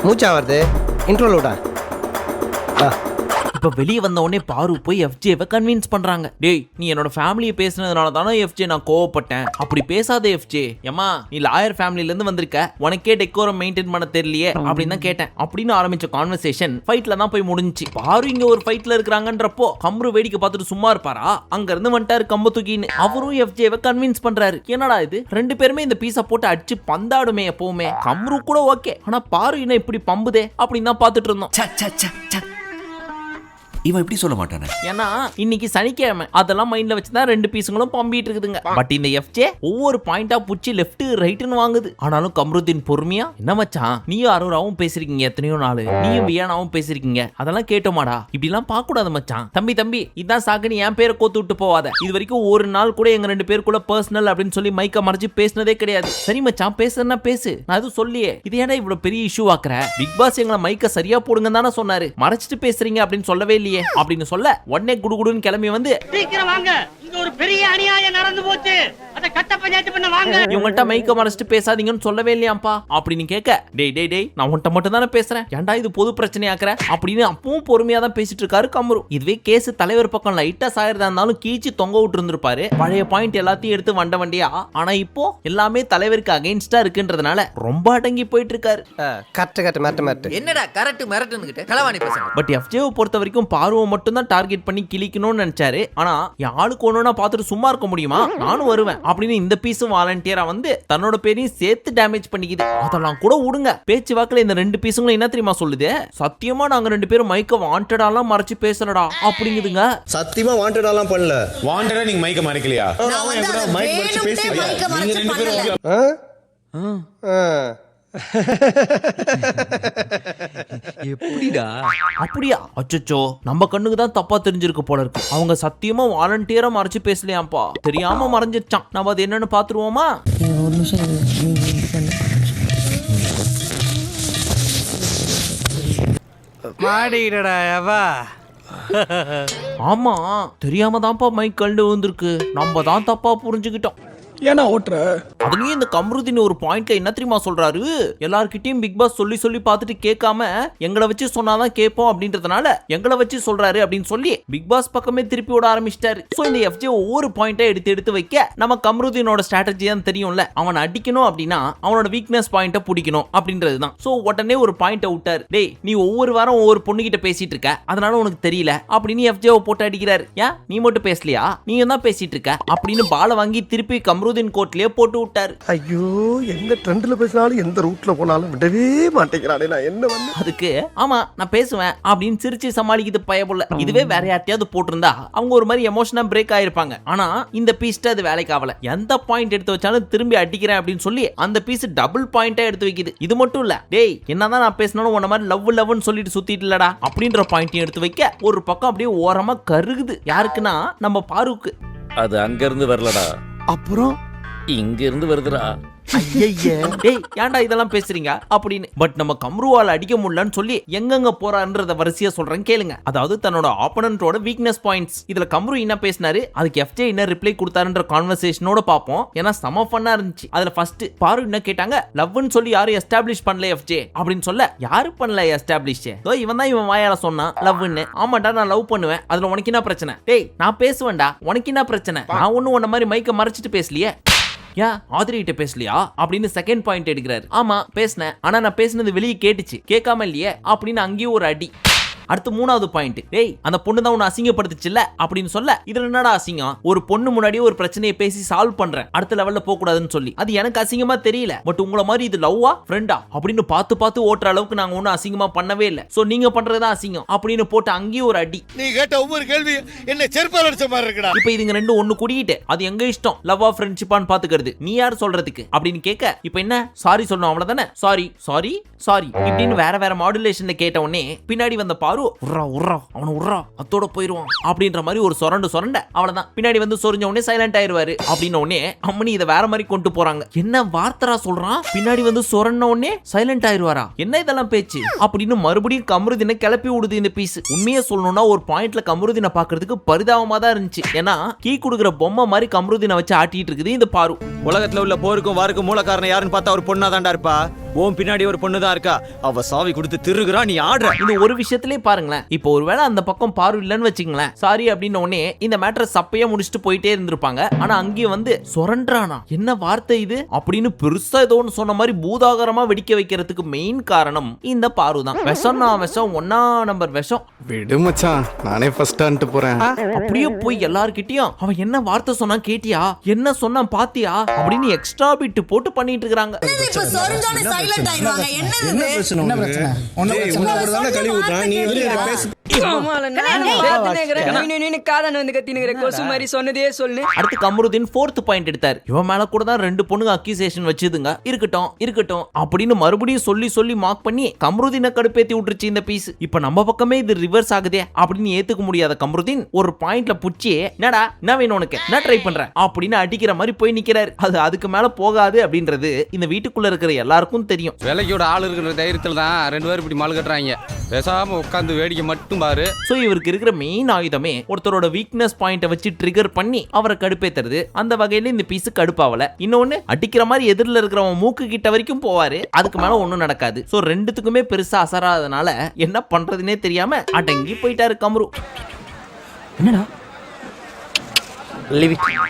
மூச்சா வருது, இன்ட்ரோலோடா. இப்ப வெளியே வந்த உடனே பாரு போய் FJவை கன்வின்ஸ் பண்றாங்க. டேய் நீ என்னோட ஃபேமிலியை பேசினதுனால தானே FJ நான் கோவப்பட்டேன், அப்படி பேசாத FJ. ஏமா நீ லாயர் ஃபேமிலில இருந்து வந்திருக்க, உனக்கே டெக்கோரம் மெயின்டைன் பண்ண தெரியலையே அப்படின்னு தான் கேட்டேன் அப்படின்னு ஆரம்பிச்ச கான்வர்சேஷன் ஃபைட்ல தான் போய் முடிஞ்சுச்சு. பாரு இங்க ஒரு ஃபைட்ல இருக்காங்கன்றப்போ கம்ரு வேடிக்கை பார்த்துட்டு சும்மா இருப்பாரா? அங்க இருந்து வந்துட்டாரு கம்ப தூக்கின்னு. அவரும் FJவை கன்வின்ஸ் பண்றாரு. என்னடா இது 2 பேருமே இந்த பீஸை போட்டு அடிச்சு பந்தாடுமே எப்பவுமே. கம்ரு கூட ஓகே, ஆனா பாரு என்ன இப்படி பம்புதே அப்படின்னு தான் பார்த்துட்டு இருந்தோம். இவன் இப்படி சொல்ல மாட்டானே. ஏன்னா இன்னைக்கு சனிக்கிழமை அதெல்லாம் மைண்ட்ல வச்சுதான் 2 பீஸுங்களும் பம்பிட்டு இருக்குதுங்க. பட் இந்த எஃப்ஜே ஒவ்வொரு பாயிண்டா புடிச்சு லெஃப்ட் ரைட்னு வாங்குது. ஆனாலும் கம்ருதீன் பொறுமையா, என்ன மச்சான் நீயும் அரோராவும் பேசிருக்கீங்க எத்தனையோ நாள், நீயும் வியானாவும் பேசிருக்கீங்க, அதெல்லாம் கேட்டோமாடா, இப்படி எல்லாம் பார்க்க கூடாது மச்சான். தம்பி இதான் சாக்குன்னு என் பேரை கோத்து விட்டு போவாத. இது வரைக்கும் ஒரு நாள் கூட எங்க 2 பேருக்குள்ள பர்சனல் அப்படின்னு சொல்லி மைக்க மறைச்சு பேசினதே கிடையாது. சரி மச்சான் பேசுறேன்னா பேசு, நான் எதுவும் சொல்லியே, இது ஏன்னா இவ்வளவு பெரிய இஷ்யூ ஆக்குற? பிக் பாஸ் எங்களை மைக்க சரியா போடுங்க தானே சொன்னாரு, மறைச்சிட்டு பேசுறீங்க அப்படின்னு சொல்லவே இல்லையே அப்படின்னு சொல்ல உடனே குடுகுடுன்னு கிளம்பி வந்து சீக்கிரம் வாங்க, இங்க ஒரு பெரிய அநியாயம் நடந்து போச்சு, அத கட்ட பஞ்சாயத்து பண்ண வாங்க. இவங்கள்ட்ட மைக்க மறைச்சிட்டு பேசாதீங்கன்னு சொல்லவே இல்லையாப்பா அப்படின்னு கேட்க, டேய் நான் உன்கிட்ட மட்டும் தானே பேசுறேன், ஏன்டா இது பொது பிரச்சனையாக்குற அப்படின்னு அப்பவும் பொறுமையா தான் பேசிட்டு இருக்காரு கம்ரு. இதுவே கேஸ் தலைவர் பக்கம் லைட்டா சாயறதா இருந்தாலும் கீச்சு தொங்க விட்டு இருந்திருப்பாரு. பழைய பாயிண்ட் எல்லாத்தையும் எடுத்து வண்டியா. ஆனா இப்போ எல்லாமே தலைவருக்கு அகைன்ஸ்டா இருக்குன்றதுனால ரொம்ப அடங்கி போயிட்டு இருக்காரு. கரெக்ட் என்னடா கரெக்ட் மிரட்டுன்னுகிட்ட களவாணி பேசுங்க. பட் எஃப்ஜேவை பொறுத்த வரைக்கும் பார்வை மட்டும் தான் டார்கெட் பண்ணி கிளிக்கணும்னு நினைச்சாரு. ஆனா யாருக்கு ஒண்ணுனா பார்த்துட்டு சும்மா இருக்க முடியுமா, நானும் வருவேன் அப்படின்னு இந்த பீஸும் வாலண்டியரா வந்து தன்னோட பேரையும் சேர்த்து டேமேஜ் பண்ணிக்குது. அதெல்லாம் கூட விடுங்க, பேச்சு வாக்குல இந்த 2 பீஸுங்களும் என்ன தெரியுமா சொல்லுது, சத்தியமா நாங்க 2 பேரும் மைக்க வாண்டடாலாம் மறைச்சு பேசலடா அப்படிங்குதுங்க. சத்தியமா வாண்டடாலாம் பண்ணல. வாண்டடா நீங்க மைக்க மறைக்கலையா? நான் வந்து அதை வேணும்னே மைக்க மறைச்சு பண்ணல. எப்படிடா? அப்படியா? அச்சச்சோ, நம்ம கண்ணுக்கு தான் தப்பா தெரிஞ்சிருக்கு போல இருக்கு. அவங்க சத்தியமா வாலண்டியரா மறைச்சு பேசலையாம்பா, தெரியாம மறைஞ்சிச்சான். நம்ம அது என்னன்னு பாத்துருவோமா? ஒரு நிமிஷம் மாடிடா எவா. ஆமா, தெரியாம தான்ப்பா மைக் கண்டு வந்திருக்கு, நம்ம தான் தப்பா புரிஞ்சுக்கிட்டோம். ஏன்னா ஓட்டுற அதுலயும் இந்த கம்ருதீன் ஒரு பாயிண்ட்ல என்ன தெரியுமா சொல்றாரு, எல்லார்கிட்டயும் பிக் பாஸ் சொல்லி பார்த்துட்டு கேட்காம எங்களை வச்சு சொன்னாதான் கேட்போம் அப்படின்றதுனால எங்களை வச்சு சொல்றாரு அப்படின்னு சொல்லி பிக் பாஸ் பக்கமே திருப்பி விட ஆரம்பிச்சிட்டாரு. சோ இந்த எஃப்ஜே ஒவ்வொரு பாயிண்டா எடுத்து வைக்க நம்ம கம்ருதீனோட ஸ்ட்ராட்டஜி தான் தெரியும்ல, அவனை அடிக்கணும் அப்படின்னா அவனோட வீக்னஸ் பாயிண்ட பிடிக்கணும் அப்படின்றதுதான். சோ உடனே ஒரு பாயிண்ட விட்டாரு, டேய் நீ ஒவ்வொரு வாரம் ஒவ்வொரு பொண்ணு கிட்ட பேசிட்டு இருக்க, அதனால உனக்கு தெரியல அப்படின்னு எஃப்ஜேவை போட்டு அடிக்கிறாரு. ஏன் நீ மட்டும் பேசலையா, நீ தான் பேசிட்டு இருக்க அப்படின்னு பாலை வாங்கி திருப்பி கம்ருதீன் கோட்லயே போட்டு விட்டாரு. ஐயோ, எந்த ட்ரெண்ட்ல பேசினாலும் எந்த ரூட்ல போனாலும் விடவே மாட்டேங்கிறானே, நான் என்ன பண்ண? அதுக்கு ஆமா நான் பேசுவேன் அப்படின்னு சிரிச்சு சமாளிக்குது பயப்புள்ள. இதுவே வேற யார்ட்டையாவது போட்டிருந்தா அவங்க ஒரு மாதிரி எமோஷனா பிரேக் ஆயிருப்பாங்க. ஆனா இந்த பீஸ்ட அது வேலைக்கு ஆகல. எந்த பாயிண்ட் எடுத்து வச்சாலும் திரும்பி அடிக்கிறேன் அப்படின்னு சொல்லி அந்த பீஸ் டபுள் பாயிண்டா எடுத்து வைக்குது. இது மட்டும் இல்ல, டேய் என்னதான் நான் பேசினாலும் உன்ன மாதிரி லவ்னு சொல்லிட்டு சுத்திட்டு இல்லடா அப்படின்ற பாயிண்டையும் எடுத்து வைக்க ஒரு பக்கம் அப்படியே ஓரமா கருகுது. யாருக்குன்னா நம்ம பாருக்கு. அது அங்க இருந்து வரலடா, அப்புறம் இங்க இருந்து வருதுடா. ஐயையே, டேய் ஏன்டா இதெல்லாம் பேசுறீங்க அப்படின்னு. பட் நம்ம கம்ருவால அடிக்க முடியலன்னு சொல்லி எங்கெங்க போறான்றத வரிசையா சொல்றேன் கேளுங்க. அதாவது தன்னோட ஆப்போனன்ட்டோட வீக்னஸ் பாயிண்ட்ஸ். இதுல கம்ரு என்ன பேசினாரு, அதுக்கு எஃப்ஜே என்ன ரிப்ளை கொடுத்தாருன்ற கான்வர்சேஷனோட பாப்போம். ஏன்னா செம ஃபன்னா இருந்துச்சு. அதுல ஃபர்ஸ்ட் பாரு என்ன கேட்டாங்க, லவ்னு சொல்லி யாரும் எஸ்டாப்லிஷ் பண்ணல எஃப்ஜே அப்படின்னு சொல்ல, யாரு பண்ணல எஸ்டாப்லிஷ், தோ இவன் தான் இவன் வாயால சொன்னான் லவ்னு. ஆமாடா நான் லவ் பண்ணுவேன், அதுல உனக்கு என்ன பிரச்சனை, டேய் நான் பேசுவேன்டா உனக்கு என்ன பிரச்சனை, நான் ஒன்னும் உன்ன மாதிரி மைக்க மறைச்சிட்டு பேசலையே, ஏன் ஆதிரிகிட்ட பேசலையா அப்படின்னு செகண்ட் பாயிண்ட் எடுக்கிறாரு. ஆமா பேசினேன், ஆனா நான் பேசினது வெளியே கேட்டுச்சு, கேட்காம இல்லையே அப்படின்னு அங்கேயும் ஒரு அடி. அடுத்து 3வது பாயிண்ட், டேய் அந்த பொண்ணு தான் உன்னை அசிங்கப்படுத்துச்சுல்ல அப்படின்னு சொல்ல, இதுல என்னடா அசிங்கம், ஒரு பொண்ணு முன்னாடியே ஒரு பிரச்சனையை பேசி சால்வ் பண்றேன் அடுத்த லெவல்ல போக கூடாதுன்னு சொல்லி, அது எனக்கு அசிங்கமா தெரியல. பட் உங்களை மாதிரி இது லவ்வா ஃப்ரெண்டா அப்படின்னு பார்த்து ஓட்டுற அளவுக்கு நாங்க ஒன்னும் அசிங்கமா பண்ணவே இல்லை, சோ நீங்க பண்றதுதான் அசிங்கம் அப்படின்னு போட்டு அங்கேயும் ஒரு அடி. நீ கேட்ட ஒவ்வொரு கேள்வி என்ன செருப்பால் அடிச்ச மாதிரி இருக்குடா. இப்ப இதுங்க ரெண்டும் ஒண்ணு கூடிட்டு அது எங்க இஷ்டம் லவ்வா ஃப்ரெண்ட்ஷிப்பான்னு பாத்துக்கிறது, நீ யார் சொல்றதுக்கு அப்படின்னு கேட்க, இப்ப என்ன சாரி சொல்லணும் அவ்வளவுதானே, சாரி சாரி சாரி இப்படின்னு வேற மாடுலேஷன்ல கேட்ட உடனே பின்னாடி வந்த பாரு உர்றா அவனை உர்றா அத்தோட போயிருவான் அப்படின்ற மாதிரி ஒரு சொரண்ட அவ்வளவுதான். பின்னாடி வந்து சொரிஞ்ச உடனே சைலண்ட் ஆயிருவாரு அப்படின்னு உடனே அம்மனி இதை வேற மாதிரி கொண்டு போறாங்க. என்ன வார்த்தரா சொல்றான், பின்னாடி வந்து சொரண்ட உடனே சைலண்ட் ஆயிருவாரா, என்ன இதெல்லாம் பேச்சு அப்படின்னு மறுபடியும் கம்ருதீனை கிளப்பி விடுது இந்த பீஸ். உண்மையை சொல்லணும்னா ஒரு பாயிண்ட்ல கம்ருதீனை பாக்குறதுக்கு பரிதாபமா தான் இருந்துச்சு. ஏன்னா கீ குடுக்குற பொம்மை மாதிரி கம்ருதீனை வச்சு ஆட்டிட்டு இருக்குது இந்த பாரு. உலகத்துல உள்ள போருக்கும் வாருக்கும் மூல காரணம் யாருன்னு பார்த்தா ஒரு பொண்ணா தான்டா இருப்பா. ஓம் பின்னாடி ஒரு பொண்ணு தான் இருக்கா, அவ சாவி கொடுத்து திருகுறா, நீ ஆடுற. இந்த ஒரு விஷயத்திலே பாருங்களேன், இப்போ ஒருவேளை அந்த பக்கம் பாரு இல்லன்னு வச்சுங்களேன், சாரி அப்படின்னு உடனே இந்த மேட்டரை சப்பையா முடிச்சுட்டு போயிட்டே இருந்திருப்பாங்க. ஆனா அங்கேயும் வந்து சொரண்டானா என்ன வார்த்தை இது அப்படின்னு பெருசா ஏதோ ஒன்று சொன்ன மாதிரி பூதாகரமா வெடிக்க வைக்கிறதுக்கு மெயின் காரணம் இந்த பாரு தான். விஷம் 1 நம்பர் விஷம். விடு மச்சான், நானே ஃபர்ஸ்ட் போறேன். அப்படியே போய் எல்லார்கிட்டயும் அவன் என்ன வார்த்தை சொன்னா கேட்டியா, என்ன சொன்னா பாத்தியா அப்படின்னு எக்ஸ்ட்ரா பிட் போட்டு பண்ணிட்டு இருக்காங்க. இப்ப சொரிஞ்சோனே சைலண்ட் ஆயிடுவாங்க. என்னது அடுத்து கமருதீன் 4th பாயிண்ட் எடுத்தார். இவன் மேல கூட தான் 2 பொண்ணுங்க அக்யூசேஷன் வச்சதுங்க. இருக்கட்டும் அப்படின்னு மறுபடியும் சொல்லி மார்க் பண்ணி கமருதீனை கடுப்பேத்தி விட்டுருச்சு இந்த பீஸ். இப்ப நம்ம பக்கமே இது ரிவர்ஸ் ஆகுதே அப்படின்னு ஏத்துக்க முடியாத கமருதீன் ஒரு பாயிண்ட்ல புடிச்சு, என்னடா என்ன வேணும் உனக்கு, என்ன ட்ரை பண்ற அப்படின்னு அடிக்கிற மாதிரி போய் நிக்கிறாரு. அதுக்கு மேல போகாது அப்படின்றது இந்த வீட்டுக்குள்ள இருக்கிற எல்லாருக்கும் தெரியும். விலையோட ஆள் இருக்கிற தைரியத்துல தான் 2 பேரும் இப்படி மால் கட்டுறாங்க. பேசாம உட்காந்து வேடிக்கை மட்டும் பாரு. சோ இவருக்கு இருக்கிற மெயின் ஆயுதமே ஒருத்தரோட வீக்னஸ் பாயிண்ட வச்சு ட்ரிகர் பண்ணி அவரை கடுப்பேத்துறது. அந்த வகையில இந்த பீஸ் கடுப்பாவல. இன்னொன்னு அடிக்கிற மாதிரி எதிரில இருக்கிறவன் மூக்கு கிட்ட வரைக்கும் போவாரு, அதுக்கு மேல ஒண்ணும் நடக்காது. சோ ரெண்டுத்துக்குமே பெருசா அசராதனால என்ன பண்றதுன்னே தெரியாம அடங்கி போயிட்டாரு கமரு. என்னடா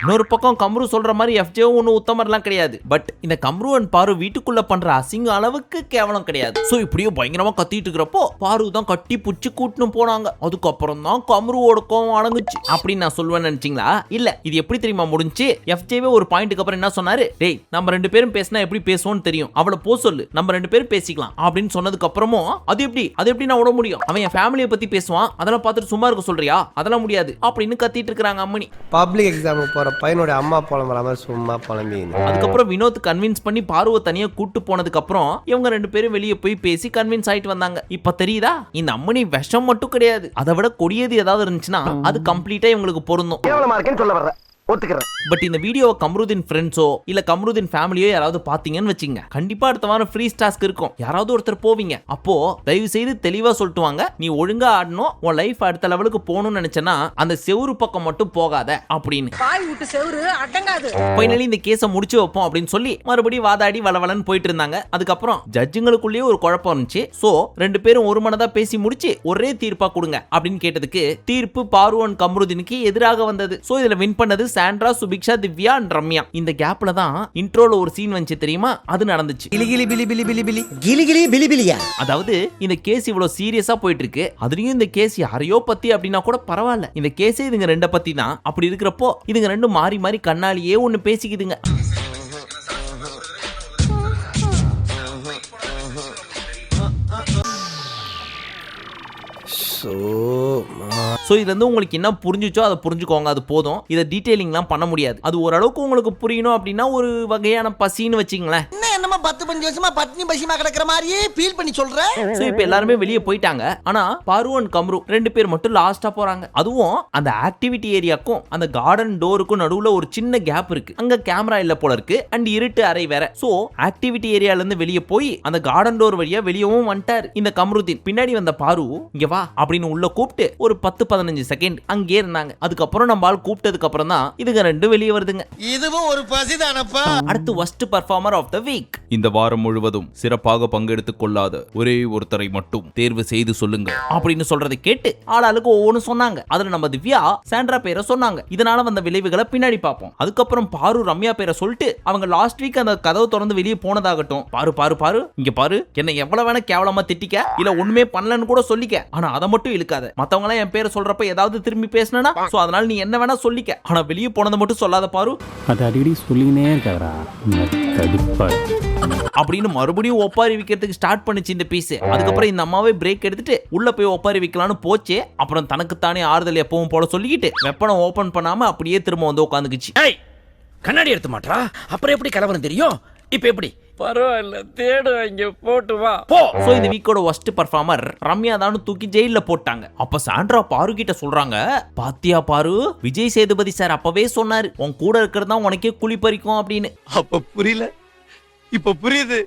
இன்னொரு பக்கம் கம்ரு சொல்ற மாதிரி எஃப்ஜே ஒன்னும் உத்தமர்லாம் கிடையாது. பட் இந்த கம்ரு அண்ட் பாரு வீட்டுக்குள்ள பண்ற அசிங்க அளவுக்கு கேவலம் கிடையாது. சோ இப்படியே பயங்கரமா கத்திட்டு இருக்கிறப்போ பாரு தான் கட்டி புடிச்சு கூட்டினு போனாங்க. அதுக்கப்புறம் தான் கம்ருவோட கோவம் அடங்குச்சு அப்படின்னு நான் சொல்லுவேன்னு நினைச்சீங்களா? இல்ல, இது எப்படி தெரியுமா முடிஞ்சு? எஃப்ஜேவே ஒரு பாயிண்ட்டுக்கு அப்புறம் என்ன சொன்னாரு, டேய் நம்ம 2 பேரும் பேசினா எப்படி பேசுவோம்னு தெரியும், அவளை போ சொல்லு, நம்ம 2 பேரும் பேசிக்கலாம் அப்படின்னு சொன்னதுக்கு அப்புறமும் அது எப்படி நான் விட முடியும், அவன் என் ஃபேமிலியை பத்தி பேசுவான், அதெல்லாம் பார்த்துட்டு சும்மா இருக்க சொல்றியா, அதெல்லாம் முடியாது அப்படின்னு கத்திட்டு இருக்காங்க அம்மணி. பப்ளிக் எக்ஸாமுக்கு போற பையனோட அம்மா புலம்புறாம சும்மா புலம்பிங்க. அதுக்கப்புறம் வினோத் கன்வின்ஸ் பண்ணி பார்வை தனியா கூட்டு போனதுக்கு அப்புறம் இவங்க 2 பேரும் வெளியே போய் பேசி கன்வின்ஸ் ஆயிட்டு வந்தாங்க. இப்ப தெரியுதா, இந்த அம்மனி விஷம் மட்டும் கிடையாது, அதை விட கொடியது ஏதாவது இருந்துச்சுன்னா அது கம்ப்ளீட்டா இவங்களுக்கு பொருந்தும். கேவலமா இருக்கேன்னு சொல்ல வர்ற ஒத்துக்கிறேன். பட் இந்த வீடியோவை கமருதீன் ஃப்ரெண்ட்ஸோ இல்ல கமருதீன் ஃபேமிலியோ யாராவது பாத்தீங்கன்னு வச்சுங்க, கண்டிப்பா அடுத்த வாரம் ஃப்ரீ டாஸ்க் இருக்கும், யாராவது ஒருத்தர் போவீங்க. அப்போ தயவு செய்து தெளிவா சொல்லிட்டு வாங்க, நீ ஒழுங்கா ஆடணும், உன் லைஃப் அடுத்த லெவலுக்கு போகணும்னு நினைச்சனா அந்த செவுரு பக்கம் மட்டும் போகாத அப்படின்னு. ஃபைனலி இந்த கேஸை முடிச்சு வைப்போம் அப்படின்னு சொல்லி மறுபடியும் வாதாடி வளவலன்னு போயிட்டு இருந்தாங்க. அதுக்கப்புறம் ஜட்ஜுங்களுக்குள்ளேயே ஒரு குழப்பம் இருந்துச்சு. சோ 2 பேரும் ஒரு மனதா பேசி முடிச்சு ஒரே தீர்ப்பா கொடுங்க அப்படின்னு கேட்டதுக்கு தீர்ப்பு பாரு அண்ட் கமருதீனுக்கு எதிராக வந்தது. சோ இதுல வின் பண்ணது சாண்ட்ரா, சுபிக்ஷா, திவ்யா அண்ட் ரம்யா. இந்த கேப்ல தான் இன்ட்ரோல ஒரு சீன் வந்துச்சு தெரியுமா, அது நடந்துச்சு. அதாவது இந்த கேஸ் இவ்வளவு சீரியஸா போயிட்டு இருக்கு, அதுலயும் இந்த கேஸ் யாரையோ பத்தி அப்படின்னா கூட பரவாயில்ல, இந்த கேஸே இதுங்க 2 பத்தி தான். அப்படி இருக்கிறப்போ இதுங்க 2 மாறி மாறி கண்ணாலேயே ஒண்ணு பேசிக்குதுங்க. சோ இதுல இருந்து உங்களுக்கு என்ன புரிஞ்சுச்சோ அதை புரிஞ்சுக்கோங்க, அது போதும். இதை டீடைலிங்லாம் பண்ண முடியாது. அது ஓரளவுக்கு உங்களுக்கு புரியணும் அப்படின்னா ஒரு வகையான பசின்னு வச்சுங்களேன். என்னமா 10-15 வருஷமா பட்னி பசிமா கிடக்குற மாதிரியே ஃபீல் பண்ணி சொல்ற. சோ இப்போ எல்லாரும் வெளியே போயிட்டாங்க. ஆனா பாரு அண்ட் கம்ரு 2 பேர் மட்டும் லாஸ்டா போறாங்க. அதுவும் அந்த ஆக்டிவிட்டி ஏரியாக்கும் அந்த கார்டன் டோருக்கும் நடுவுல ஒரு சின்ன கேப் இருக்கு. அங்க கேமரா இல்ல போல இருக்கு அண்ட் இருட்டு அறை வேற. சோ ஆக்டிவிட்டி ஏரியால இருந்து வெளியே போய் அந்த கார்டன் டோர் வழியா வெளியவும் வந்துட்டாரு இந்த கமருதீன். பின்னாடி வந்த பாரு இங்க வா அப்படின்னு உள்ள கூப்பிட்டு ஒரு 10-15 செகண்ட் அங்கே இருந்தாங்க. அதுக்கப்புறம் நம்ம ஆள் கூப்பிட்டதுக்கு அப்புறம் தான் இதுங்க 2 வெளியே வருதுங்க. இதுவும் ஒரு பசிதானப்பா. அடுத்து worst performer of the week. இந்த வாரம் முழுவதும் சிறப்பாக பங்கெடுத்துக் கொள்ளாத ஒரே ஒருத்தரை மட்டும் தேர்வு செய்து சொல்லுங்க அப்படின்னு சொல்றதை கேட்டு ஆளாளுக்கு ஒவ்வொன்னு சொன்னாங்க. அதுல நம்ம திவ்யா சாண்ட்ரா பேரை சொன்னாங்க. இதனால வந்த விளைவுகளை பின்னாடி பார்ப்போம். அதுக்கப்புறம் பாரு ரம்யா பேரை சொல்லிட்டு அவங்க லாஸ்ட் வீக் அந்த கதவை திறந்து வெளியே போனதாகட்டும். பாரு இங்க பாரு, என்ன எவ்வளவு வேணா கேவலமா திட்டிக்க, இல்ல ஒண்ணுமே பண்ணலன்னு கூட சொல்லிக்க, ஆனா அதை மட்டும் இழுக்காத. மத்தவங்க எல்லாம் என் பேரை சொல்றப்ப ஏதாவது திரும்பி பேசினா சோ அதனால நீ என்ன வேணா சொல்லிக்க, ஆனா வெளியே போனதை மட்டும் சொல்லாத பாரு. அது அடிக்கடி சொல்லினே இருக்காரா அப்படின்னு மறுபடியும் ஒப்பாரி வைக்கிறதுக்கு ஸ்டார்ட் பண்ணிச்சு இந்த பீஸ். அதுக்கப்புறம் இந்த அம்மாவே பிரேக் எடுத்துட்டு உள்ள போய் ஒப்பாரி வைக்கலாம்னு போச்சு. அப்புறம் தனக்குத்தானே ஆறுதல் எப்பவும் போல சொல்லிக்கிட்டு வெப்பனை ஓபன் பண்ணாம அப்படியே திரும்ப வந்து உட்காந்துக்குச்சு. கண்ணாடி எடுத்து மாட்டா, அப்புறம் எப்படி கலவரம் தெரியும்? இப்ப எப்படி? பரவாயில்ல, தேடு, இங்க போட்டு வா போ. சோ இந்த வீக்கோட worst performer ரம்யா தான் தூக்கி ஜெயில போட்டாங்க. அப்ப சாண்ட்ரா பாரு கிட்ட சொல்றாங்க, பாத்தியா பாரு, விஜய் சேதுபதி சார் அப்பவே சொன்னாரு உன் கூட இருக்கிறது தான் உனக்கே குழி பறிக்கும் அப்படின்னு. அப்ப புரியல, இப்ப புரியுது.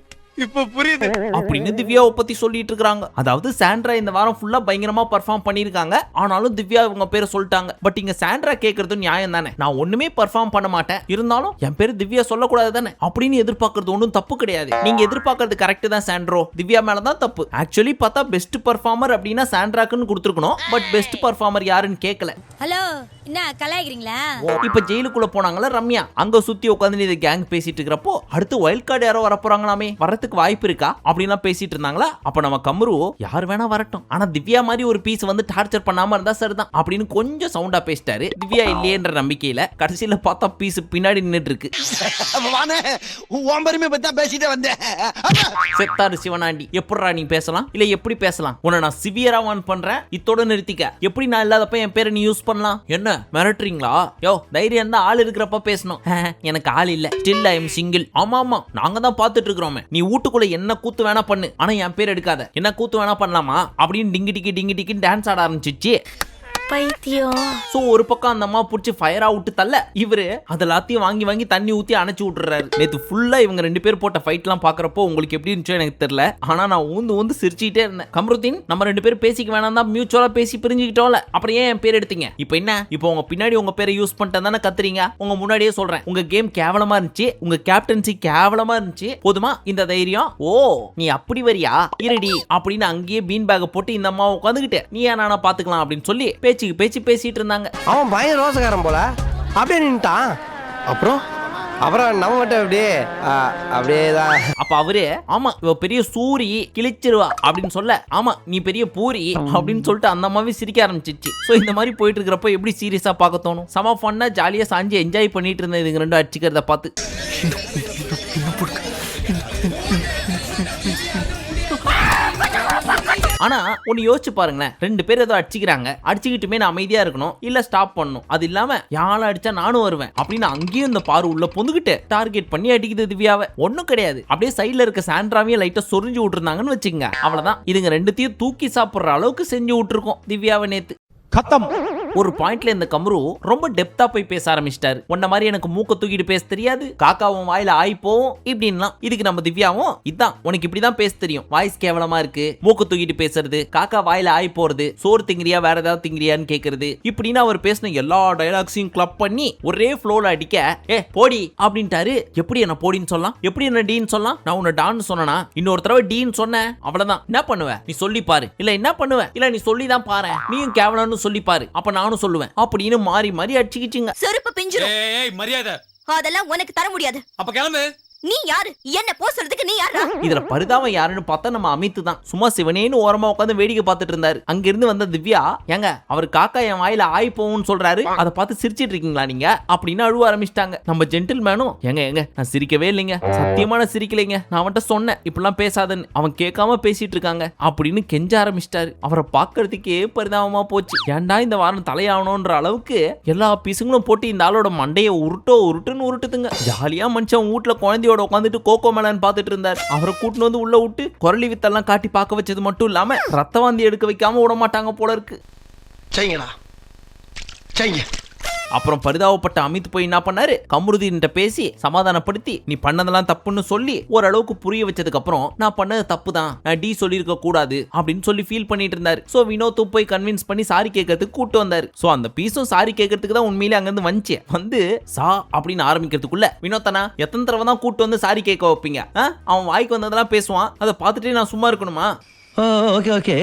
அப்படின்னு திவ்யாவை பத்தி சொல்லிட்டு இருக்காங்க. அதாவது சாண்ட்ரா இந்த வாரம் ஃபுல்லா பயங்கரமா பெர்ஃபார்ம் பண்ணிருக்காங்க. ஆனாலும் திவ்யா இவங்க பேரை சொல்லிட்டாங்க. பட் இங்க சாண்ட்ரா கேக்குறது நியாயம் தானே, நான் ஒண்ணுமே பெர்ஃபார்ம் பண்ண மாட்டேன், இருந்தாலும் என் பேரு திவ்யா சொல்லக்கூடாது தானே அப்படின்னு எதிர்பார்க்கறது ஒன்றும் தப்பு கிடையாது. நீங்க எதிர்பார்க்கறது கரெக்ட் தான் சாண்ட்ரோ, திவ்யா மேலதான் தப்பு. ஆக்சுவலி பார்த்தா பெஸ்ட் பெர்ஃபார்மர் அப்படின்னா சாண்ட்ராக்குன்னு கொடுத்துருக்கணும். பட் பெஸ்ட் பெர்ஃபார்மர் யாருன்னு கேட்கல. ஹலோ, என்ன கலாய்க்கிறீங்களா? இப்ப ஜெயிலுக்குள்ள போனாங்களா ரம்யா, அங்க சுத்தி உட்காந்து இந்த கேங் பேசிட்டு இருக்கிறப்போ அடுத்து வைல்ட் கார்டு யாரோ வர போறாங்களாமே. வரது வரத்துக்கு வாய்ப்பு இருக்கா அப்படின்லாம் பேசிட்டு இருந்தாங்களா. அப்ப நம்ம கம்ரு யார் வேணா வரட்டும், ஆனா திவ்யா மாதிரி ஒரு பீஸ் வந்து டார்ச்சர் பண்ணாம இருந்தா சரிதான் அப்படின்னு கொஞ்சம் சவுண்டா பேசிட்டாரு. திவ்யா இல்லையன்ற நம்பிக்கையில கடைசியில பார்த்தா பீஸ் பின்னாடி நின்னுட்டு இருக்கு. செத்தாரு சிவனாண்டி. எப்படிடா நீ பேசலாம், இல்ல எப்படி பேசலாம்? உன்னை நான் சிவியரா வான் பண்றேன், இத்தோட நிறுத்திக்க. எப்படி நான் இல்லாதப்ப என் பேரை நீ யூஸ் பண்ணலாம்? என்ன மிரட்டுறீங்களா? யோ தைரியம் தான் ஆள் இருக்கிறப்ப பேசணும். எனக்கு ஆள் இல்ல, ஸ்டில் ஐ எம் சிங்கிள். ஆமா ஆமா நாங்க தான் பாத்துட்டு இருக்கிறோமே. நீ வீட்டுக்குள்ள என்ன கூத்து வேணா பண்ணு, ஆனா என் பேர் எடுக்காத. என்ன கூத்து வேணா பண்ணலாமா அப்படின்னு டிங்கி டிக்கி டான்ஸ் ஆட ஆரம்பிச்சிச்சு. பைத்தியம். சோ ஒரு பக்கம் அந்த அம்மா புடிச்சு ஃபயரா விட்டு தள்ள, இவரு அதெல்லாத்தையும் வாங்கி வாங்கி தண்ணி ஊத்தி அணைச்சு விட்டுறாரு. நேத்து ஃபுல்லா இவங்க 2 பேர் போட்ட ஃபைட் எல்லாம் பாக்குறப்போ உங்களுக்கு எப்படி இருந்துச்சோ எனக்கு தெரியல, ஆனா நான் ஊந்து சிரிச்சுட்டே இருந்தேன். கம்ருதீன், நம்ம 2 பேரும் பேசிக்க வேணாம் தான் மியூச்சுவலா பேசி பிரிஞ்சுக்கிட்டோம்ல, அப்புறம் ஏன் என் பேர் எடுத்தீங்க? இப்போ என்ன, இப்போ உங்க பின்னாடி உங்க பேரை யூஸ் பண்ணிட்டு தானே கத்துறீங்க? உங்க முன்னாடியே சொல்றேன், உங்க கேம் கேவலமா இருந்துச்சு, உங்க கேப்டன்சி கேவலமா இருந்துச்சு. போதுமா இந்த தைரியம்? ஓ நீ அப்படி வரியா, இருடி அப்படின்னு அங்கேயே பீன் பேக் போட்டு இந்த அம்மா உட்காந்துக்கிட்டு நீ நானா பாத்துக்கலாம் அப்படின்னு சொல்லி பேச்சு பேசிட்டு இருந்தாங்க. அவன் பயங்கர ரோசக்காரன் போல அப்படியே நின்ட்டான். அப்புறம் நம்ம மட்டும் அப்படியேதான். அப்ப அவரு ஆமா இவ பெரிய சூரி கிழிச்சிருவா அப்படின்னு சொல்ல, ஆமா நீ பெரிய பூரி அப்படின்னு சொல்லிட்டு அந்த அம்மாவே சிரிக்க ஆரம்பிச்சிச்சு. சோ இந்த மாதிரி போயிட்டு இருக்கிறப்ப எப்படி சீரியஸா பார்க்க தோணும்? சம ஃபன்னா ஜாலியா சாஞ்சி என்ஜாய் பண்ணிட்டு இருந்தேன் இதுங்க 2 அடிச்சுக்கிறத பார்த்து. ஆனா ஒன்னு யோசிச்சு பாருங்களேன், 2 பேர் ஏதோ அடிச்சுக்கிறாங்க, அடிச்சுக்கிட்டுமே நான் அமைதியா இருக்கணும் இல்ல ஸ்டாப் பண்ணணும். அது இல்லாம யாரும் அடிச்சா நானும் வருவேன் அப்படின்னு அங்கேயும் இந்த பாரு உள்ள பொந்துகிட்டு டார்கெட் பண்ணி அடிக்குது திவ்யாவை. ஒன்னும் கிடையாது, அப்படியே சைட்ல இருக்க சாண்ட்ராவையும் லைட்டா சொரிஞ்சு விட்டுருந்தாங்கன்னு வச்சுங்க, அவ்வளவுதான். இதுங்க 2த்தையும் தூக்கி சாப்பிடுற அளவுக்கு செஞ்சு விட்டுருக்கோம் திவ்யாவை நேத்து. கத்தம். ஒரு பாயிண்ட்ல இந்த கம்ரு ரொம்ப டெப்தா போய் பேச ஆரம்பிச்சிட்டாரு. உன்ன மாதிரி எனக்கு மூக்க தூக்கிட்டு பேச தெரியாது, காக்காவும் வாயில ஆய் போவும் இப்படின்லாம். இதுக்கு நம்ம திவ்யாவும் இதான் உனக்கு இப்படிதான் பேச தெரியும், வாய்ஸ் கேவலமா இருக்கு, மூக்க தூக்கிட்டு பேசுறது, காக்கா வாயில ஆய் போறது, சோறு திங்கிறியா வேற ஏதாவது திங்கிறியான்னு கேக்குறது, இப்படின்னு அவர் பேசின எல்லா டயலாக்ஸையும் கிளப் பண்ணி ஒரே ஃப்ளோல அடிக்க, ஏ போடி அப்படின்ட்டாரு. எப்படி என்ன போடின்னு சொல்லலாம், எப்படி என்ன டீன்னு சொல்லலாம்? நான் உன்னை டான்னு சொன்னா, இன்னொரு தடவை டீன்னு சொன்னேன் அவ்வளவுதான். என்ன பண்ணுவ நீ சொல்லி பாரு, இல்ல என்ன பண்ணுவ, இல்ல நீ சொல்லிதான் பாரு, நீயும் கேவலம்னு சொல்லி பாரு, அப்ப நானும் சொல்லுவேன் அப்படின்னு மாறி மாறி அடிச்சுக்கிச்சுங்க. செருப்பு பிஞ்சிரும். ஏய் மரியாதை, அதெல்லாம் உனக்கு தர முடியாது. அப்ப கிளம்பு. நீ யாரு, என்ன போறதுக்கு நீ யாரா? இதுல பரிதாபம் யாருன்னு பார்த்தா நம்ம அமித் தான். சும்மா சிவனேன்னு ஓரமா உட்காந்து வேடிக்கை பார்த்துட்டு இருந்தாரு. அங்க இருந்து வந்த திவ்யா, ஏங்க அவர் காக்கா என் வாயில ஆய் போவும்னு சொல்றாரு, அதை பார்த்து சிரிச்சிட்டு இருக்கீங்களா நீங்க அப்படின்னு அழுவ ஆரம்பிச்சிட்டாங்க. நம்ம ஜென்டில்மேனும், ஏங்க நான் சிரிக்கவே இல்லைங்க, சத்தியமா நான் சிரிக்கலைங்க, நான் அவன்கிட்ட சொன்னேன் இப்படிலாம் பேசாதன்னு, அவன் கேட்காம பேசிட்டு இருக்காங்க அப்படின்னு கெஞ்ச ஆரம்பிச்சிட்டாரு. அவரை பாக்குறதுக்கே பரிதாபமா போச்சு. ஏன்டா இந்த வாரம் தலையாகணும்ன்ற அளவுக்கு எல்லா பீசுங்களும் போட்டு இந்த ஆளோட மண்டைய உருட்டுன்னு உருட்டுதுங்க. ஜாலியா மனுஷன் வீட்டுல குழந்தையோட உட்காந்துட்டு கோகோ மேலன் பார்த்துட்டு இருந்தார். அவரை கூட்டின்னு வந்து உள்ள விட்டு குரலி வித்தெல்லாம் காட்டி பார்க்க வச்சது மட்டும் இல்லாம ரத்த வாந்தி எடுக்க வைக்காம விட மாட்டாங்க போல இருக்கு. அப்புறம் பரிதாபப்பட்ட அமித் போய் என்ன பண்ணாரு, கம்ருதீன்கிட்ட பேசி சமாதானப்படுத்தி நீ பண்ணதெல்லாம் தப்புன்னு சொல்லி ஓரளவுக்கு புரிய வச்சதுக்கு அப்புறம் நான் பண்ணது தப்பு தான், நான் டி சொல்லியிருக்க கூடாது அப்படின்னு சொல்லி ஃபீல் பண்ணிட்டு இருந்தாரு. சோ வினோத்தும் போய் கன்வின்ஸ் பண்ணி சாரி கேட்கறதுக்கு கூட்டு வந்தாரு. சோ அந்த பீஸும் சாரி கேட்கறதுக்கு தான் உண்மையிலே அங்கிருந்து வந்துச்சு. வந்து சா அப்படின்னு ஆரம்பிக்கிறதுக்குள்ள வினோத்தனா எத்தனை தடவை தான் கூட்டு வந்து சாரி கேட்க வைப்பீங்க? அவன் வாய்க்கு வந்ததெல்லாம் பேசுவான், அதை பார்த்துட்டே நான் சும்மா இருக்கணுமா? ஓகே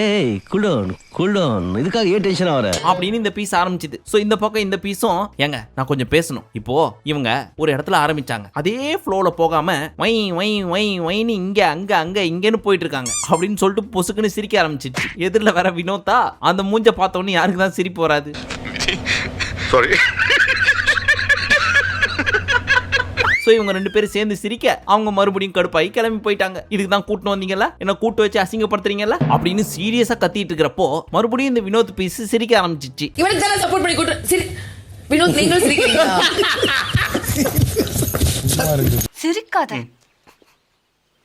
கூல் டவுன் இதுக்காக ஏன் டென்ஷன் ஆவற அப்படின்னு இந்த பீஸ் ஆரம்பிச்சது. சோ இந்த பக்கம் இந்த பீஸும், ஏங்க நான் கொஞ்சம் பேசணும். இப்போ இவங்க ஒரு இடத்துல ஆரம்பிச்சாங்க, அதே ஃப்ளோல போகாம வை வை வை வைன்னு இங்க அங்க இங்கன்னு போயிட்டு இருக்காங்க அப்படின்னு சொல்லிட்டு பொசுக்குன்னு சிரிக்க ஆரம்பிச்சிச்சு. எதிரில் வேற வினோத்தா, அந்த மூஞ்ச பார்த்தோன்னு யாருக்கு தான் சிரிப்பு வராது? சாரி. சோ இவங்க 2 பேரும் சேர்ந்து சிரிக்க அவங்க மறுபடியும் கடுப்பாയി கிளம்பி போயிட்டாங்க. இதுக்கு தான் கூட்டு வந்தீங்கல்ல, என்ன கூட்டு வச்சு அசிங்கப்படுத்துறீங்கல்ல அப்படின்னு சீரியஸா கத்திட்டு இருக்கிறப்போ மறுபடியும் இந்த வினோத் பீஸ் சிரிக்க ஆரம்பிச்சிச்சு. இவனுக்கு தான் சப்போர்ட் பண்ணி கூட்டு வினோத் நீங்களும் சிரிக்கிறீங்களா? சிரிக்காத,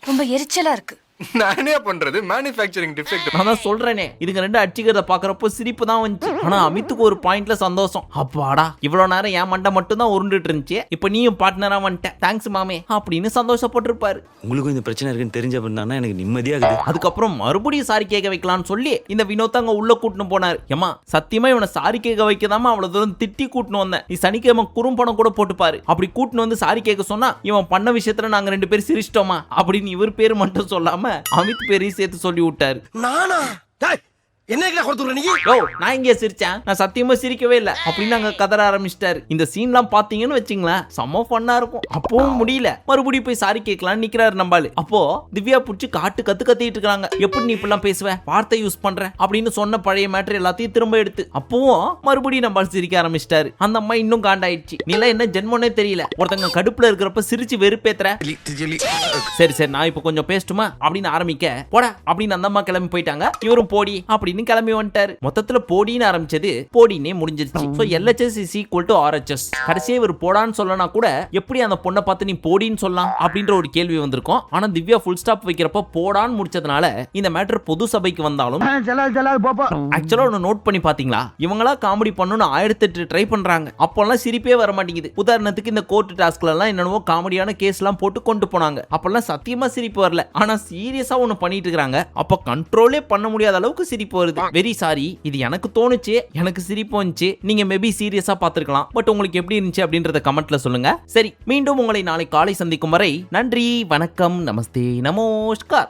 ரொம்ப எரிச்சலா இருக்கு. நானே பண்றது மேனுஃபேக்சரிங் டிஃபெக்ட். நான் தான் சொல்றேனே, இதுங்க 2 அடிச்சுக்கிறத பாக்குறப்போ சிரிப்பு தான் வந்துச்சு. ஆனா அமித்துக்கு ஒரு பாயிண்ட்ல சந்தோஷம். அப்பாடா இவ்வளவு நேரம் என் மண்டை மட்டும் தான் உருண்டுட்டு இருந்துச்சு, இப்ப நீயும் பார்ட்னரா வந்துட்ட, தேங்க்ஸ் மாமே அப்படின்னு சந்தோஷப்பட்டிருப்பாரு. உங்களுக்கும் இந்த பிரச்சனை இருக்குன்னு தெரிஞ்ச பண்ணா எனக்கு நிம்மதியாகுது. அதுக்கப்புறம் மறுபடியும் சாரி கேட்க வைக்கலாம்னு சொல்லி இந்த வினோத் அங்க உள்ள கூட்டின்னு போனாரு. ஏமா சத்தியமா இவனை சாரி கேட்க வைக்கதாமா அவ்வளவு தூரம் திட்டி கூட்டின்னு வந்தேன், நீ சனிக்கிழமை குறும்படம் கூட போட்டுப்பாரு, அப்படி கூட்டின்னு வந்து சாரி கேட்க சொன்னா இவன் பண்ண விஷயத்துல நாங்க 2 பேரும் சிரிச்சிட்டோமா அப்படின்னு இவர் பேரு மட்டும் சொல்லாம அமித் பேரையும் சேர்த்து சொல்லி விட்டாரு. நானா என்ன கொடுத்துற நீ யோ நான் இங்கே சிரிச்சேன், நான் சத்தியமா சிரிக்கவே இல்ல அப்படின்னு அங்க கதற ஆரம்பிச்சிட்டாரு. இந்த சீன்லாம் பாத்தீங்கன்னு வச்சுங்களேன் செம்ம ஃபன்னா இருக்கும். அப்பவும் முடியல, மறுபடியும் போய் சாரி கேட்கலான்னு நிக்கிறாரு நம்பாளு. அப்போ திவ்யா புடிச்சு கத்திட்டு இருக்காங்க. எப்படி நீ இப்பெல்லாம் பேசுவ, வார்த்தை யூஸ் பண்ற அப்படின்னு சொன்ன பழைய மேட்டர் எல்லாத்தையும் திரும்ப எடுத்து அப்பவும் மறுபடியும் நம்பாள் சிரிக்க ஆரம்பிச்சிட்டாரு. அந்த அம்மா இன்னும் காண்டாயிடுச்சு. நீலாம் என்ன ஜென்மனே தெரியல, ஒருத்தங்க கடுப்புல இருக்கிறப்ப சிரிச்சு வெறுப்பேத்துற. சரி சரி நான் இப்ப கொஞ்சம் பேசட்டுமா அப்படின்னு ஆரம்பிக்க, போடா அப்படின்னு அந்த அம்மா கிளம்பி போயிட்டாங்க. இவரும் போடி அப்படின்னு கிளம்பி வந்துட்டாரு. மொத்தத்துல போடின்னு ஆரம்பிச்சது போடினே முடிஞ்சிருச்சு. So LHS is equal to RHS. கடைசியே இவர் போடான்னு சொல்லனா கூட எப்படி அந்த பொண்ணை பார்த்து நீ போடின்னு சொல்லலாம் அப்படின்ற ஒரு கேள்வி வந்திருக்கும். ஆனா திவ்யா ஃபுல் ஸ்டாப் வைக்கிறப்ப போடான்னு முடிச்சதுனால இந்த மேட்டர் பொது சபைக்கு வந்தாலும் ஆக்சுவலா ஒன்னு நோட் பண்ணி பாத்தீங்களா, இவங்களா காமெடி பண்ணணும்னு 1008 ட்ரை பண்றாங்க. அப்பெல்லாம் சிரிப்பே வர மாட்டேங்குது. உதாரணத்துக்கு இந்த கோர்ட் டாஸ்க்ல எல்லாம் என்னென்னவோ காமெடியான கேஸ் எல்லாம் போட்டு கொண்டு போனாங்க. அப்பெல்லாம் சத்தியமா சிரிப்பு வரல. ஆனா சீரியஸா ஒன்னு பண்ணிட்டு இருக்காங்க, அப்ப கண்ட்ரோலே பண்ண முடியாத அளவுக்கு சிரிப்பு வருது. வெரி சாரி, இது எனக்கு தோணுச்சு, எனக்கு சிரிப்பு வந்துச்சு. நீங்க மேபி சீரியஸா பாத்துருக்கலாம். பட் உங்களுக்கு எப்படி இருந்துச்சு அப்படின்றத கமெண்ட்ல சொல்லுங்க. சரி, மீண்டும் உங்களை நாளை காலை சந்திக்கும் வரை நன்றி, வணக்கம், நமஸ்தே, நமஸ்கார்.